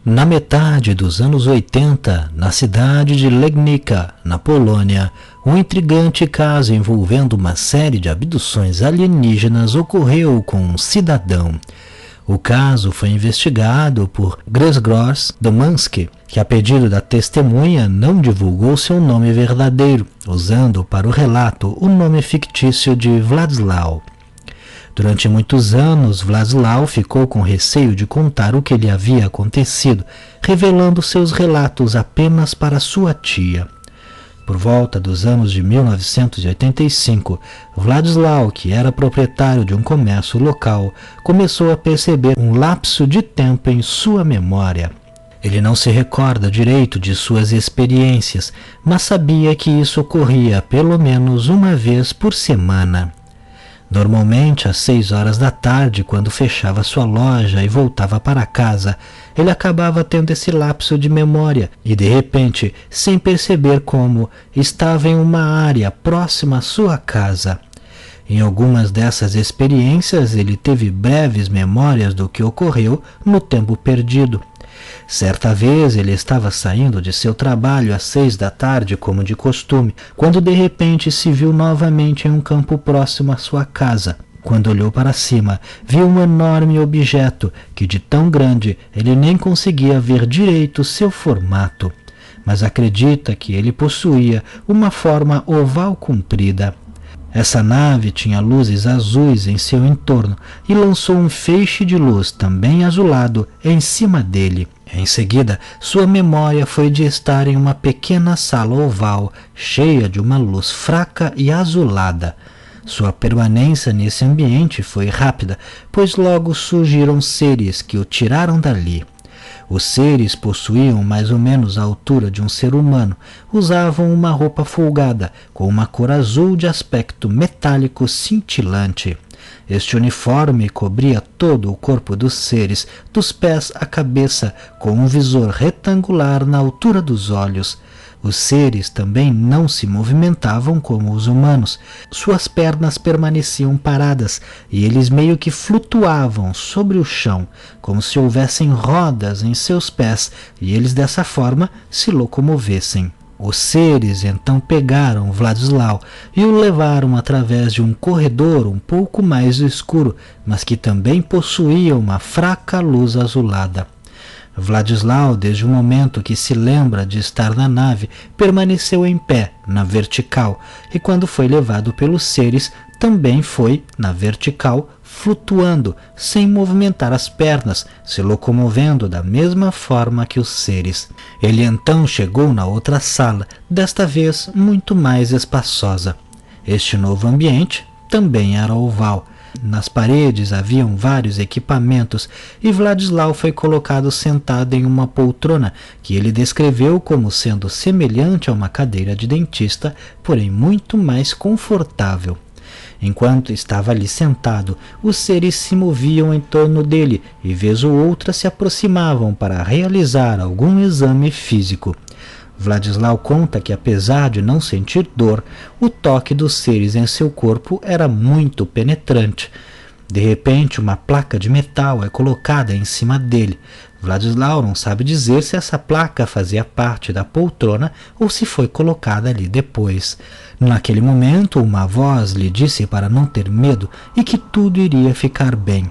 Na metade dos anos 80, na cidade de Legnica, na Polônia, um intrigante caso envolvendo uma série de abduções alienígenas ocorreu com um cidadão. O caso foi investigado por Grzegorz Domanski, que a pedido da testemunha não divulgou seu nome verdadeiro, usando para o relato o nome fictício de Władysław. Durante muitos anos, Władysław ficou com receio de contar o que lhe havia acontecido, revelando seus relatos apenas para sua tia. Por volta dos anos de 1985, Władysław, que era proprietário de um comércio local, começou a perceber um lapso de tempo em sua memória. Ele não se recorda direito de suas experiências, mas sabia que isso ocorria pelo menos uma vez por semana. Normalmente, às 6 horas da tarde, quando fechava sua loja e voltava para casa, ele acabava tendo esse lapso de memória e, de repente, sem perceber como, estava em uma área próxima à sua casa. Em algumas dessas experiências, ele teve breves memórias do que ocorreu no tempo perdido. Certa vez ele estava saindo de seu trabalho às 6 da tarde, como de costume, quando de repente se viu novamente em um campo próximo à sua casa. Quando olhou para cima, viu um enorme objeto que, de tão grande, ele nem conseguia ver direito seu formato, mas acredita que ele possuía uma forma oval comprida. Essa nave tinha luzes azuis em seu entorno e lançou um feixe de luz também azulado em cima dele. Em seguida, sua memória foi de estar em uma pequena sala oval, cheia de uma luz fraca e azulada. Sua permanência nesse ambiente foi rápida, pois logo surgiram seres que o tiraram dali. Os seres possuíam mais ou menos a altura de um ser humano, usavam uma roupa folgada, com uma cor azul de aspecto metálico cintilante. Este uniforme cobria todo o corpo dos seres, dos pés à cabeça, com um visor retangular na altura dos olhos. Os seres também não se movimentavam como os humanos. Suas pernas permaneciam paradas e eles meio que flutuavam sobre o chão, como se houvessem rodas em seus pés e eles dessa forma se locomovessem. Os seres então pegaram Władysław e o levaram através de um corredor um pouco mais escuro, mas que também possuía uma fraca luz azulada. Władysław, desde o momento que se lembra de estar na nave, permaneceu em pé, na vertical, e quando foi levado pelos seres, também foi na vertical, flutuando, sem movimentar as pernas, se locomovendo da mesma forma que os seres. Ele então chegou na outra sala, desta vez muito mais espaçosa. Este novo ambiente também era oval. Nas paredes haviam vários equipamentos e Władysław foi colocado sentado em uma poltrona que ele descreveu como sendo semelhante a uma cadeira de dentista, porém muito mais confortável. Enquanto estava ali sentado, os seres se moviam em torno dele e vez ou outra se aproximavam para realizar algum exame físico. Władysław conta que, apesar de não sentir dor, o toque dos seres em seu corpo era muito penetrante. De repente, uma placa de metal é colocada em cima dele. Władysław não sabe dizer se essa placa fazia parte da poltrona ou se foi colocada ali depois. Naquele momento, uma voz lhe disse para não ter medo e que tudo iria ficar bem.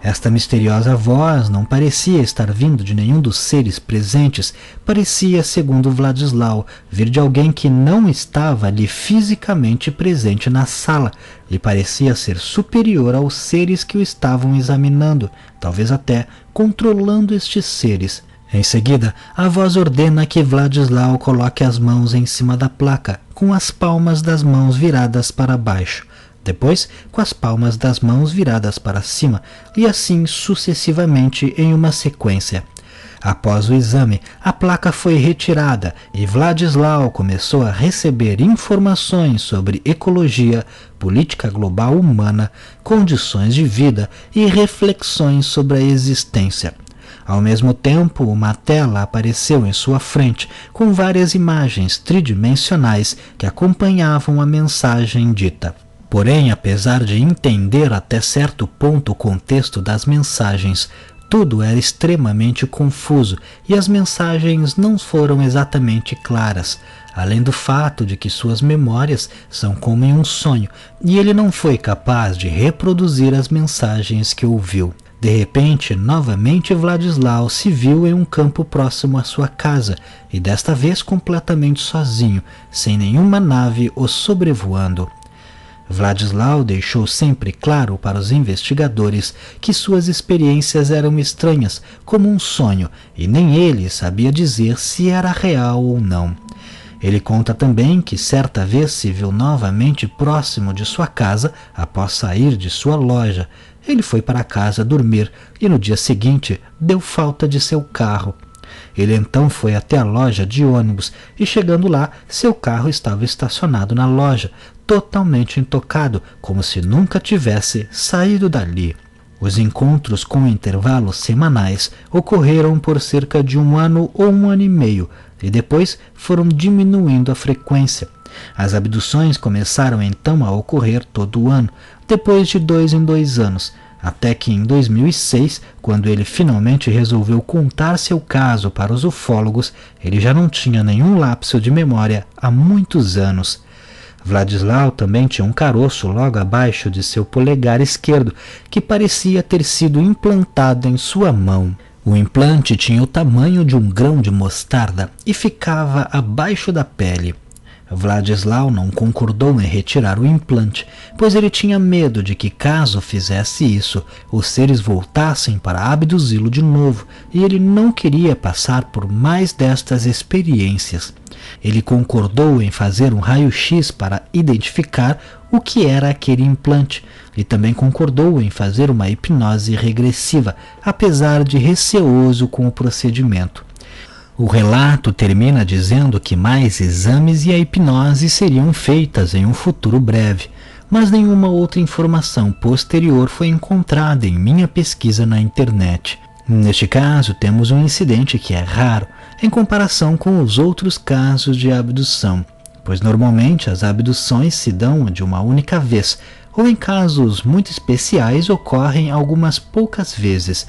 Esta misteriosa voz não parecia estar vindo de nenhum dos seres presentes, parecia, segundo Władysław, vir de alguém que não estava ali fisicamente presente na sala. Lhe parecia ser superior aos seres que o estavam examinando, talvez até controlando estes seres. Em seguida, a voz ordena que Władysław coloque as mãos em cima da placa, com as palmas das mãos viradas para baixo. Depois, com as palmas das mãos viradas para cima, e assim sucessivamente em uma sequência. Após o exame, a placa foi retirada e Władysław começou a receber informações sobre ecologia, política global humana, condições de vida e reflexões sobre a existência. Ao mesmo tempo, uma tela apareceu em sua frente, com várias imagens tridimensionais que acompanhavam a mensagem dita. Porém, apesar de entender até certo ponto o contexto das mensagens, Tudo era extremamente confuso e as mensagens não foram exatamente claras, além do fato de que suas memórias são como em um sonho e ele não foi capaz de reproduzir as mensagens que ouviu. De repente, novamente Vladislau se viu em um campo próximo à sua casa e desta vez completamente sozinho, sem nenhuma nave o sobrevoando. Vladislau deixou sempre claro para os investigadores que suas experiências eram estranhas, como um sonho, e nem ele sabia dizer se era real ou não. Ele conta também que certa vez se viu novamente próximo de sua casa após sair de sua loja. Ele foi para casa dormir e no dia seguinte deu falta de seu carro. Ele então foi até a loja de ônibus e, chegando lá, seu carro estava estacionado na loja, totalmente intocado, como se nunca tivesse saído dali. Os encontros com intervalos semanais ocorreram por cerca de 1 ano ou 1 ano e meio, e depois foram diminuindo a frequência. As abduções começaram então a ocorrer todo o ano, depois de 2 em 2 anos, até que em 2006, quando ele finalmente resolveu contar seu caso para os ufólogos, ele já não tinha nenhum lapso de memória há muitos anos. Vladislau também tinha um caroço logo abaixo de seu polegar esquerdo, que parecia ter sido implantado em sua mão. O implante tinha o tamanho de um grão de mostarda e ficava abaixo da pele. Vladislau não concordou em retirar o implante, pois ele tinha medo de que, caso fizesse isso, os seres voltassem para abduzi-lo de novo, e ele não queria passar por mais destas experiências. Ele concordou em fazer um raio-x para identificar o que era aquele implante, e também concordou em fazer uma hipnose regressiva, apesar de receoso com o procedimento. O relato termina dizendo que mais exames e a hipnose seriam feitas em um futuro breve, mas nenhuma outra informação posterior foi encontrada em minha pesquisa na internet. Neste caso, temos um incidente que é raro em comparação com os outros casos de abdução, pois normalmente as abduções se dão de uma única vez, ou em casos muito especiais ocorrem algumas poucas vezes.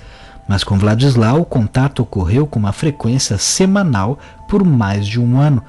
Mas com Vladislau o contato ocorreu com uma frequência semanal por mais de 1 ano.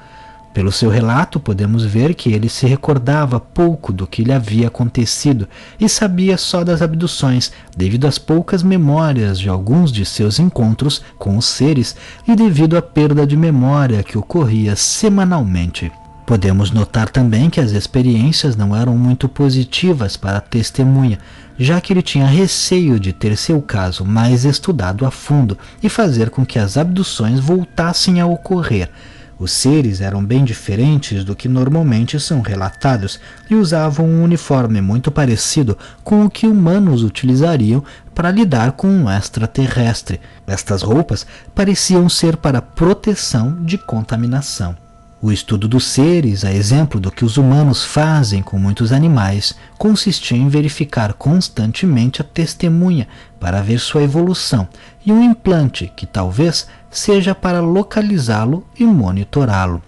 Pelo seu relato, podemos ver que ele se recordava pouco do que lhe havia acontecido e sabia só das abduções, devido às poucas memórias de alguns de seus encontros com os seres e devido à perda de memória que ocorria semanalmente. Podemos notar também que as experiências não eram muito positivas para a testemunha, já que ele tinha receio de ter seu caso mais estudado a fundo e fazer com que as abduções voltassem a ocorrer. Os seres eram bem diferentes do que normalmente são relatados e usavam um uniforme muito parecido com o que humanos utilizariam para lidar com um extraterrestre. Estas roupas pareciam ser para proteção de contaminação. O estudo dos seres, a exemplo do que os humanos fazem com muitos animais, consistia em verificar constantemente a testemunha para ver sua evolução e um implante que talvez seja para localizá-lo e monitorá-lo.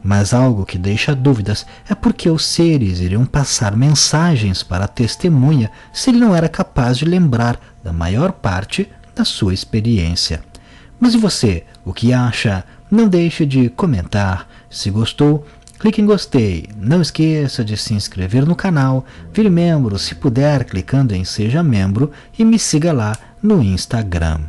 Mas algo que deixa dúvidas é porque os seres iriam passar mensagens para a testemunha se ele não era capaz de lembrar da maior parte da sua experiência. Mas e você, o que acha? Não deixe de comentar. Se gostou, clique em gostei. Não esqueça de se inscrever no canal, vire membro se puder clicando em seja membro e me siga lá no Instagram.